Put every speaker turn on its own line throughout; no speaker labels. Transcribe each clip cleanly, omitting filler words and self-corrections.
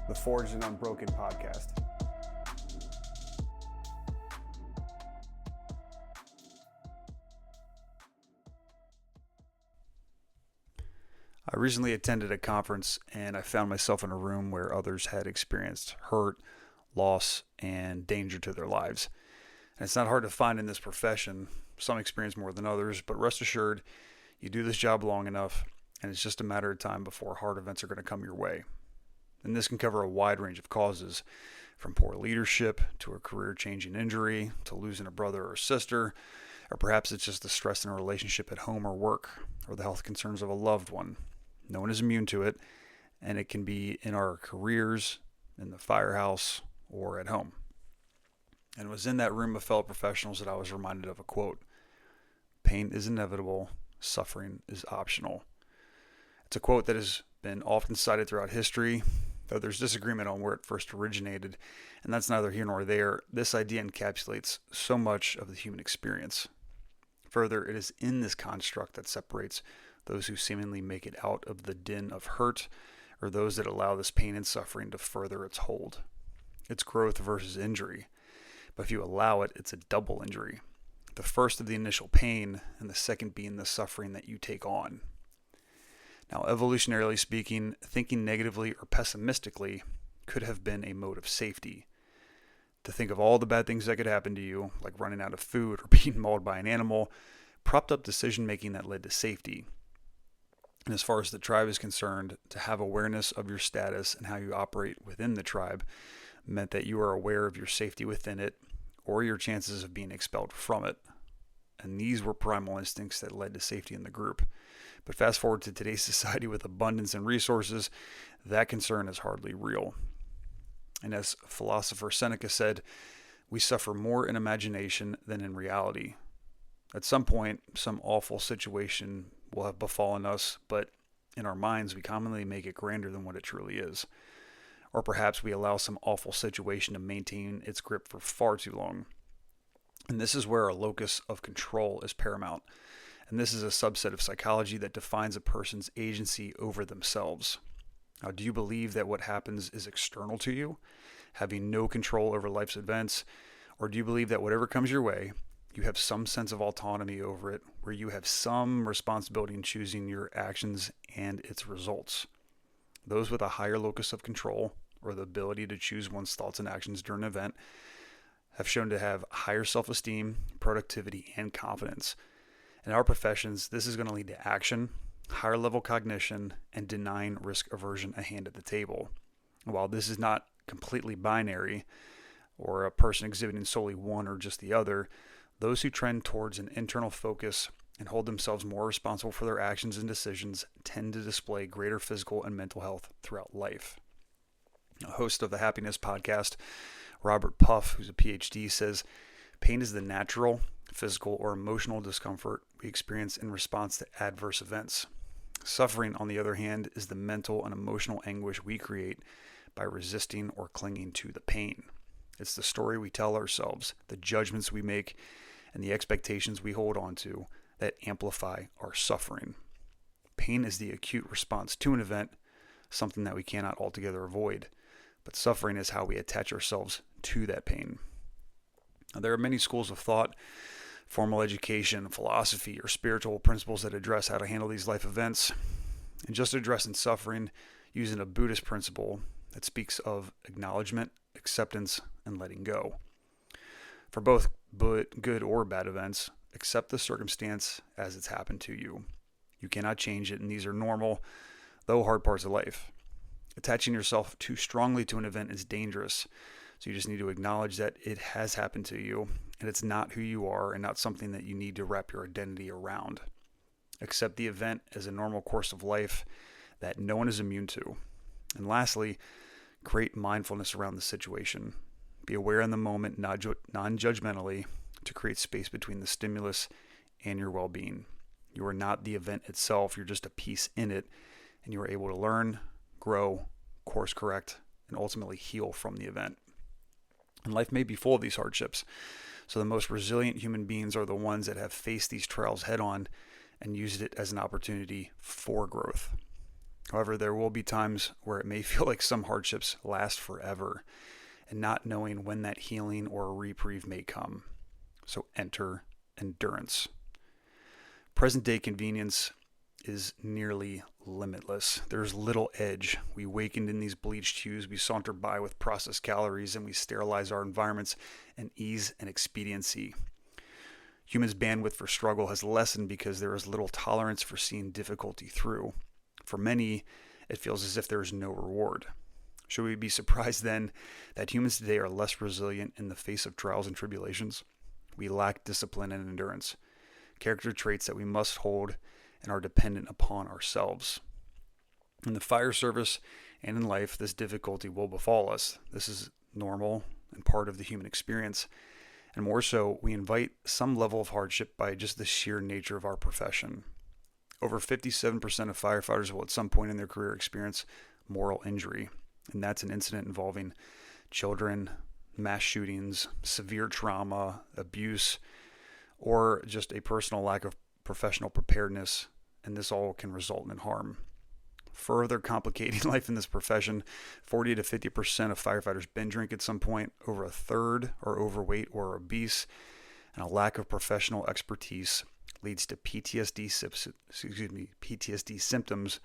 the Forged and Unbroken podcast. I recently attended a conference and I found myself in a room where others had experienced hurt, loss, and danger to their lives. And it's not hard to find in this profession. Some experience more than others, but rest assured, you do this job long enough and it's just a matter of time before hard events are going to come your way. And this can cover a wide range of causes, from poor leadership to a career-changing injury to losing a brother or sister, or perhaps it's just the stress in a relationship at home or work, or the health concerns of a loved one. No one is immune to it, and it can be in our careers, in the firehouse, or at home. And it was in that room of fellow professionals that I was reminded of a quote: "Pain is inevitable, suffering is optional." It's a quote that has been often cited throughout history, though there's disagreement on where it first originated, and that's neither here nor there. This idea encapsulates so much of the human experience. Further, it is in this construct that separates those who seemingly make it out of the din of hurt, or those that allow this pain and suffering to further its hold. It's growth versus injury. But if you allow it, it's a double injury. The first of the initial pain, and the second being the suffering that you take on. Now, evolutionarily speaking, thinking negatively or pessimistically could have been a mode of safety. To think of all the bad things that could happen to you, like running out of food or being mauled by an animal, propped up decision-making that led to safety. And as far as the tribe is concerned, to have awareness of your status and how you operate within the tribe meant that you are aware of your safety within it or your chances of being expelled from it. And these were primal instincts that led to safety in the group. But fast forward to today's society with abundance and resources, that concern is hardly real. And as philosopher Seneca said, we suffer more in imagination than in reality. At some point, some awful situation will have befallen us, but in our minds, we commonly make it grander than what it truly is. Or perhaps we allow some awful situation to maintain its grip for far too long. And this is where our locus of control is paramount. And this is a subset of psychology that defines a person's agency over themselves. Now, do you believe that what happens is external to you, having no control over life's events? Or do you believe that whatever comes your way, you have some sense of autonomy over it, where you have some responsibility in choosing your actions and its results? Those with a higher locus of control, or the ability to choose one's thoughts and actions during an event, have shown to have higher self-esteem, productivity, and confidence. In our professions, this is going to lead to action, higher level cognition, and denying risk aversion a hand at the table. While this is not completely binary, or a person exhibiting solely one or just the other, those who trend towards an internal focus and hold themselves more responsible for their actions and decisions tend to display greater physical and mental health throughout life. A host of the Happiness podcast, Robert Puff, who's a PhD, says, "Pain is the natural, physical, or emotional discomfort we experience in response to adverse events. Suffering, on the other hand, is the mental and emotional anguish we create by resisting or clinging to the pain. It's the story we tell ourselves, the judgments we make, and the expectations we hold on to that amplify our suffering. Pain is the acute response to an event, something that we cannot altogether avoid, but suffering is how we attach ourselves to that pain." Now, there are many schools of thought, formal education, philosophy, or spiritual principles that address how to handle these life events. And just addressing suffering using a Buddhist principle that speaks of acknowledgement, acceptance, and letting go. For both good or bad events, accept the circumstance as it's happened to you. You cannot change it, and these are normal, though hard parts of life. Attaching yourself too strongly to an event is dangerous, so you just need to acknowledge that it has happened to you, and it's not who you are and not something that you need to wrap your identity around. Accept the event as a normal course of life that no one is immune to. And lastly, create mindfulness around the situation. Be aware in the moment, non-judgmentally, to create space between the stimulus and your well-being. You are not the event itself, you're just a piece in it, and you are able to learn, grow, course correct, and ultimately heal from the event. And life may be full of these hardships, so the most resilient human beings are the ones that have faced these trials head on and used it as an opportunity for growth. However, there will be times where it may feel like some hardships last forever, and not knowing when that healing or reprieve may come. So enter endurance. Present day convenience is nearly limitless. There's little edge. We wakened in these bleached hues. We saunter by with processed calories, and we sterilize our environments in ease and expediency. Humans' bandwidth for struggle has lessened because there is little tolerance for seeing difficulty through. For many, it feels as if there is no reward. Should we be surprised then that humans today are less resilient in the face of trials and tribulations? We lack discipline and endurance, character traits that we must hold and are dependent upon ourselves. In the fire service and in life, this difficulty will befall us. This is normal and part of the human experience. And more so, we invite some level of hardship by just the sheer nature of our profession. Over 57% of firefighters will at some point in their career experience moral injury. And that's an incident involving children, mass shootings, severe trauma, abuse, or just a personal lack of professional preparedness, and this all can result in harm. Further complicating life in this profession, 40 to 50% of firefighters binge drink at some point, over a third are overweight or obese, and a lack of professional expertise leads to PTSD symptoms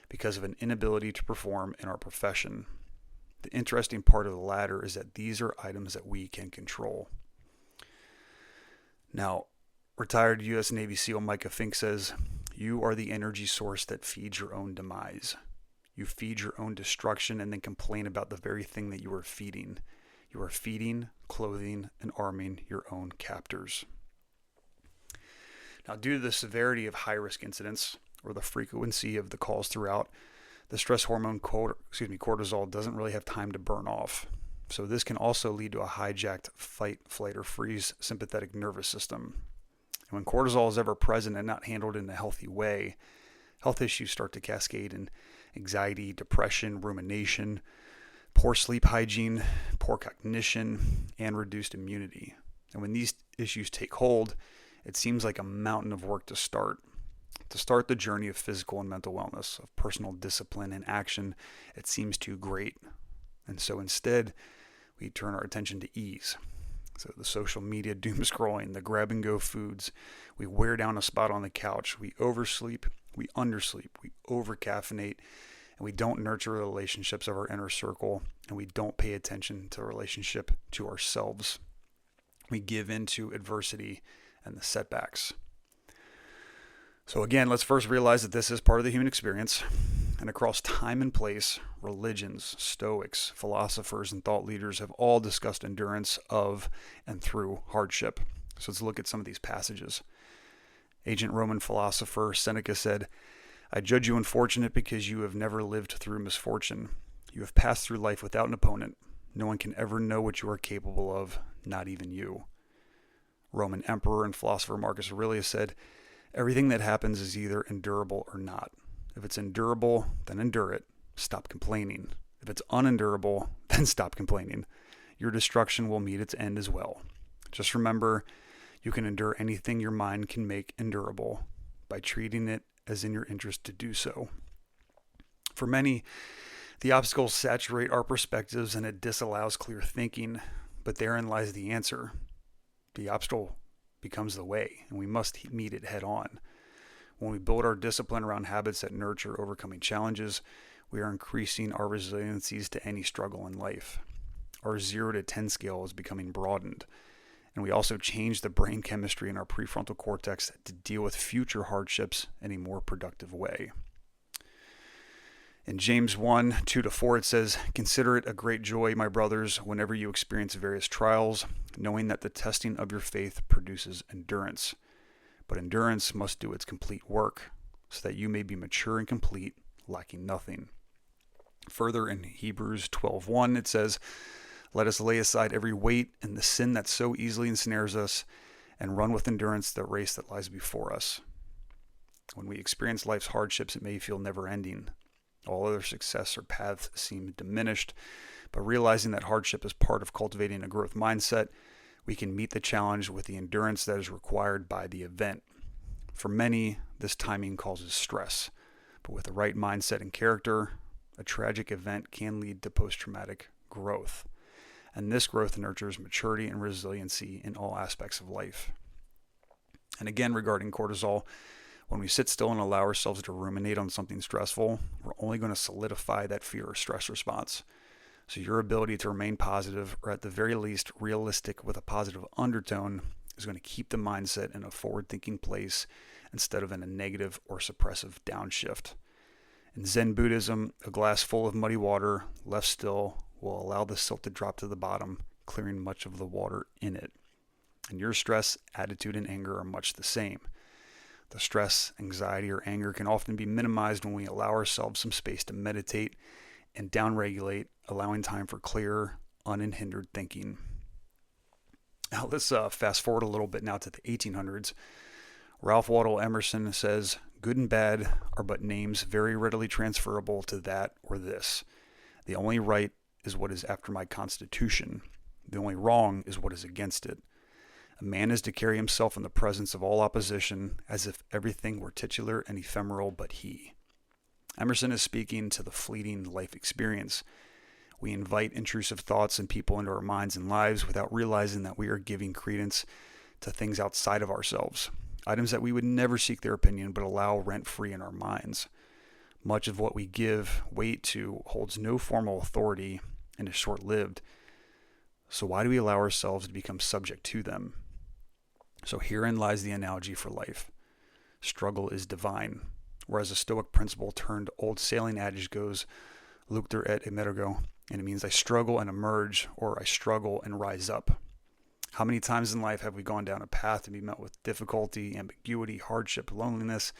because of an inability to perform in our profession. The interesting part of the latter is that these are items that we can control. Now, retired U.S. Navy SEAL Micah Fink says, "You are the energy source that feeds your own demise. You feed your own destruction and then complain about the very thing that you are feeding. You are feeding, clothing, and arming your own captors." Now, due to the severity of high-risk incidents or the frequency of the calls throughout, the stress hormone cortisol doesn't really have time to burn off. So this can also lead to a hijacked fight, flight, or freeze sympathetic nervous system. And when cortisol is ever present and not handled in a healthy way, health issues start to cascade in anxiety, depression, rumination, poor sleep hygiene, poor cognition, and reduced immunity. And when these issues take hold, it seems like a mountain of work to start the journey of physical and mental wellness, of personal discipline and action. It seems too great. And so instead, we turn our attention to ease. So the social media doom scrolling, the grab and go foods, we wear down a spot on the couch, we oversleep, we undersleep, we over-caffeinate, and we don't nurture relationships of our inner circle, and we don't pay attention to the relationship to ourselves. We give in to adversity and the setbacks. So again, let's first realize that this is part of the human experience. And across time and place, religions, Stoics, philosophers, and thought leaders have all discussed endurance of and through hardship. So let's look at some of these passages. Ancient Roman philosopher Seneca said, "I judge you unfortunate because you have never lived through misfortune. You have passed through life without an opponent. No one can ever know what you are capable of, not even you." Roman emperor and philosopher Marcus Aurelius said, "Everything that happens is either endurable or not. If it's endurable, then endure it. Stop complaining. If it's unendurable, then stop complaining. Your destruction will meet its end as well. Just remember, you can endure anything your mind can make endurable by treating it as in your interest to do so." For many, the obstacles saturate our perspectives and it disallows clear thinking, but therein lies the answer. The obstacle becomes the way, and we must meet it head on. When we build our discipline around habits that nurture overcoming challenges, we are increasing our resiliencies to any struggle in life. Our 0 to 10 scale is becoming broadened, and we also change the brain chemistry in our prefrontal cortex to deal with future hardships in a more productive way. In James 1, 2-4, it says, "Consider it a great joy, my brothers, whenever you experience various trials, knowing that the testing of your faith produces endurance. But endurance must do its complete work, so that you may be mature and complete, lacking nothing." Further, in Hebrews 12:1, it says, "Let us lay aside every weight and the sin that so easily ensnares us, and run with endurance the race that lies before us." When we experience life's hardships, it may feel never-ending. All other success or paths seem diminished, but realizing that hardship is part of cultivating a growth mindset, we can meet the challenge with the endurance that is required by the event. For many, this timing causes stress, but But with the right mindset and character, a tragic event can lead to post-traumatic growth. And this growth nurtures maturity and resiliency in all aspects of life. And again, regarding cortisol, when we sit still and allow ourselves to ruminate on something stressful, we're only going to solidify that fear or stress response. So your ability to remain positive, or at the very least realistic with a positive undertone, is going to keep the mindset in a forward-thinking place instead of in a negative or suppressive downshift. In Zen Buddhism, a glass full of muddy water left still will allow the silt to drop to the bottom, clearing much of the water in it. And your stress, attitude, and anger are much the same. The stress, anxiety, or anger can often be minimized when we allow ourselves some space to meditate and downregulate, allowing time for clear, unhindered thinking. Now let's fast forward a little bit now to the 1800s. Ralph Waldo Emerson says, "Good and bad are but names very readily transferable to that or this. The only right is what is after my constitution. The only wrong is what is against it. A man is to carry himself in the presence of all opposition as if everything were titular and ephemeral but he." Emerson is speaking to the fleeting life experience. We invite intrusive thoughts and people into our minds and lives without realizing that we are giving credence to things outside of ourselves, items that we would never seek their opinion but allow rent-free in our minds. Much of what we give weight to holds no formal authority and is short-lived. So why do we allow ourselves to become subject to them? So herein lies the analogy for life. Struggle is divine. Whereas a Stoic principle turned old sailing adage goes, Luctor et Emergo, and it means I struggle and emerge, or I struggle and rise up. How many times in life have we gone down a path to be met with difficulty, ambiguity, hardship, loneliness,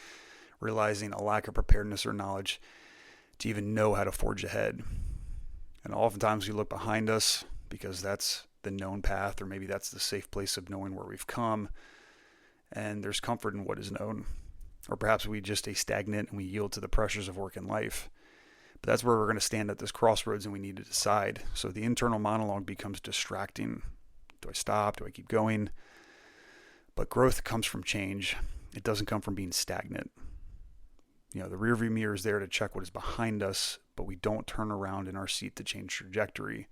realizing a lack of preparedness or knowledge to even know how to forge ahead? And oftentimes we look behind us because that's the known path, or maybe that's the safe place of knowing where we've come, and there's comfort in what is known. Or perhaps we just stay stagnant and we yield to the pressures of work and life. But that's where we're going to stand at this crossroads, and we need to decide. So the internal monologue becomes distracting. Do I stop? Do I keep going? But growth comes from change. It doesn't come from being stagnant. The rearview mirror is there to check what is behind us, but we don't turn around in our seat to change trajectory.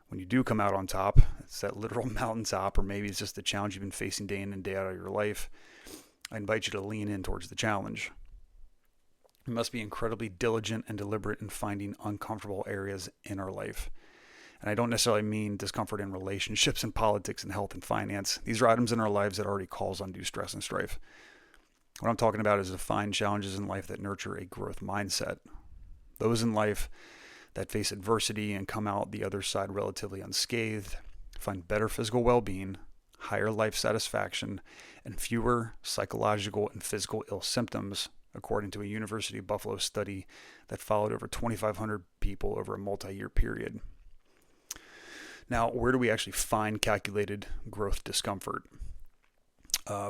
When you do come out on top, it's that literal mountaintop, or maybe it's just the challenge you've been facing day in and day out of your life. I invite you to lean in towards the challenge. We must be incredibly diligent and deliberate in finding uncomfortable areas in our life. And I don't necessarily mean discomfort in relationships and politics and health and finance. These are items in our lives that already cause undue stress and strife. What I'm talking about is to find challenges in life that nurture a growth mindset. Those in life that face adversity and come out the other side relatively unscathed find better physical well-being, higher life satisfaction, and fewer psychological and physical ill symptoms, according to a University of Buffalo study that followed over 2,500 people over a multi-year period. Now, where do we actually find calculated growth discomfort?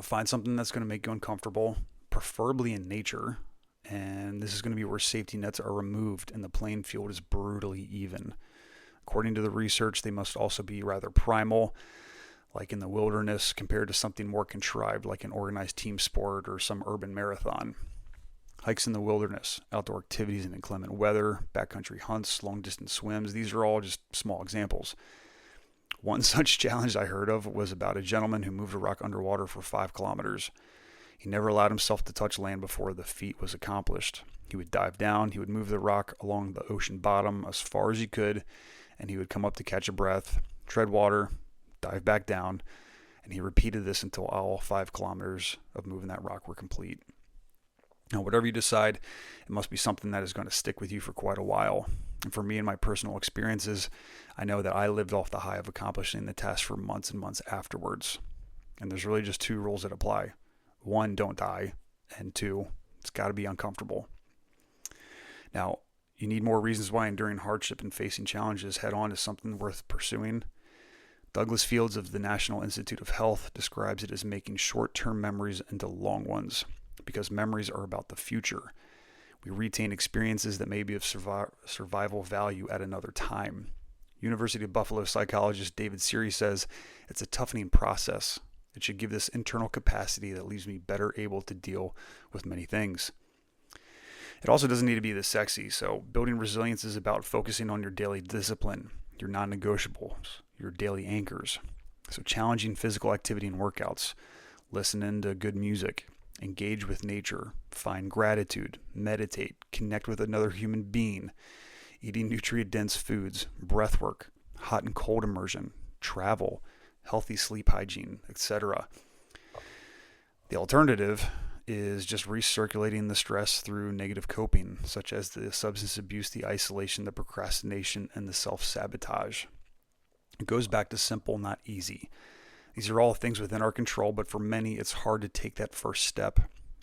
Find something that's going to make you uncomfortable, preferably in nature, and this is going to be where safety nets are removed and the playing field is brutally even. According to the research, they must also be rather primal, like in the wilderness, compared to something more contrived like an organized team sport or some urban marathon. Hikes in the wilderness, outdoor activities in inclement weather, backcountry hunts, long-distance swims, these are all just small examples. One such challenge I heard of was about a gentleman who moved a rock underwater for 5 kilometers. He never allowed himself to touch land before the feat was accomplished. He would dive down, he would move the rock along the ocean bottom as far as he could, and he would come up to catch a breath, tread water, dive back down, and he repeated this until all 5 kilometers of moving that rock were complete. Now, whatever you decide, it must be something that is going to stick with you for quite a while. And for me and my personal experiences, I know that I lived off the high of accomplishing the task for months and months afterwards. And there's really just 2 rules that apply. 1, don't die. And 2, it's got to be uncomfortable. Now, you need more reasons why enduring hardship and facing challenges head on is something worth pursuing. Douglas Fields of the National Institute of Health describes it as making short-term memories into long ones, because memories are about the future. We retain experiences that may be of survival value at another time. University of Buffalo psychologist David Seary says, it's a toughening process. It should give this internal capacity that leaves me better able to deal with many things. It also doesn't need to be this sexy. So building resilience is about focusing on your daily discipline, your non-negotiables, your daily anchors. So challenging physical activity and workouts, listening to good music, engage with nature, find gratitude, meditate, connect with another human being, eating nutrient-dense foods, breath work, hot and cold immersion, travel, healthy sleep hygiene, etc. The alternative is just recirculating the stress through negative coping, such as the substance abuse, the isolation, the procrastination, and the self-sabotage. It goes back to simple, not easy. These are all things within our control, but for many, it's hard to take that first step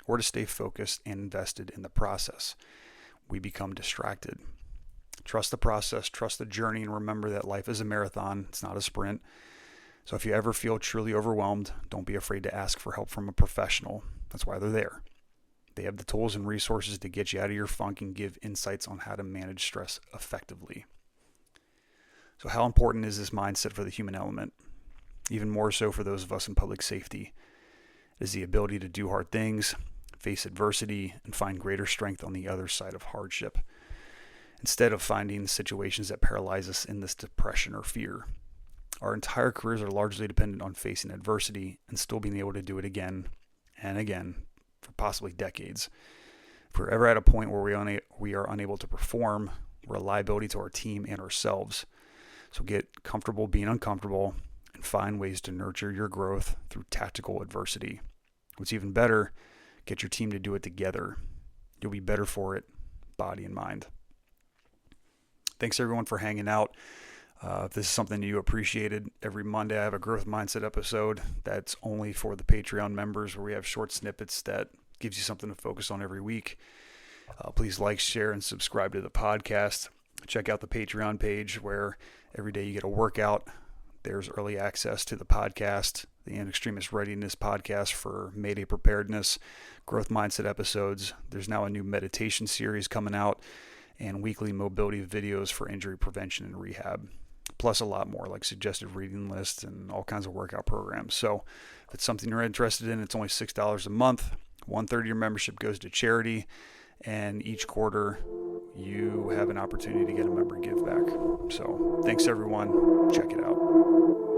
or to stay focused and invested in the process. We become distracted. Trust the process, trust the journey, and remember that life is a marathon. It's not a sprint. So if you ever feel truly overwhelmed, don't be afraid to ask for help from a professional. That's why they're there. They have the tools and resources to get you out of your funk and give insights on how to manage stress effectively. So how important is this mindset for the human element? Even more so for those of us in public safety. It is the ability to do hard things, face adversity, and find greater strength on the other side of hardship, instead of finding situations that paralyze us in this depression or fear. Our entire careers are largely dependent on facing adversity and still being able to do it again and again for possibly decades. If we're ever at a point where we are unable to perform, we're a liability to our team and ourselves. So get comfortable being uncomfortable and find ways to nurture your growth through tactical adversity. What's even better, get your team to do it together. You'll be better for it, body and mind. Thanks everyone for hanging out. If this is something you appreciated, every Monday I have a growth mindset episode that's only for the Patreon members, where we have short snippets that gives you something to focus on every week. Please like, share, and subscribe to the podcast. Check out the Patreon page where every day you get a workout. There's early access to the podcast, the In-Extremis Readiness podcast for Mayday preparedness, growth mindset episodes. There's now a new meditation series coming out, and weekly mobility videos for injury prevention and rehab, plus a lot more like suggested reading lists and all kinds of workout programs. So if it's something you're interested in, it's only $6 a month. 1/3 of your membership goes to charity, and each quarter you have an opportunity to get a member give back. So thanks everyone. Check it out.